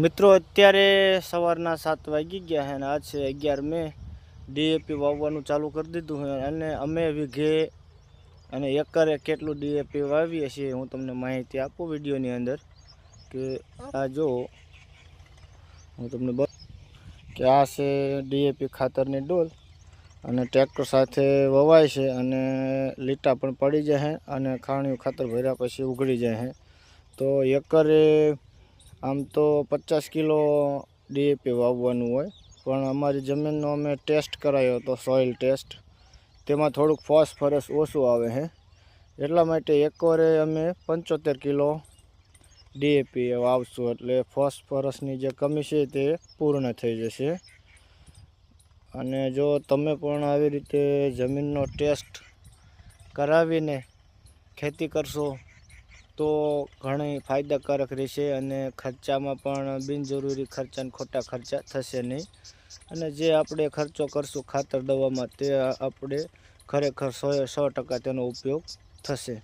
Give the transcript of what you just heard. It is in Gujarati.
મિત્રો અત્યારે સવારના 7 વાગી ગયા છે અને આજ છે 11 મે। ડીએપી વાવવાનું ચાલુ કરી દીધું છે અને અમે વીઘે અને એકરે કેટલું ડીએપી વાવીએ છીએ હું તમને માહિતી આપું વિડીયોની અંદર કે આ જો હું તમને કે આ છે ડીએપી ખાતરની ડોલ અને ટ્રેક્ટર સાથે વવાય છે અને લીટા પણ પડી જાય અને ખાણિયું ખાતર ભર્યા પછી ઉઘડી જાય તો એકરે આમ તો 50 કિલો ડીએપી વાવવાનું હોય પણ અમારી જમીનનો અમે ટેસ્ટ કરાયો હતો સોઇલ ટેસ્ટ તેમાં થોડુંક ફોસ્ફરસ ઓછું આવે છે એટલા માટે એકરે અમે 75 કિલો ડીએપી વાવશું એટલે ફોસ્ફરસની જે કમી છે તે પૂર્ણ થઈ જશે। અને જો તમે પણ આવી રીતે જમીનનો ટેસ્ટ કરાવીને ખેતી કરશો તો ઘણી ફાયદાકારક રહેશે અને ખર્ચામાં પણ બિનજરૂરી ખર્ચા અને ખોટા ખર્ચા થશે નહીં અને જે આપણે ખર્ચો કરશું ખાતર દવામાં તે આપણે ખરેખર 100% તેનો ઉપયોગ થશે।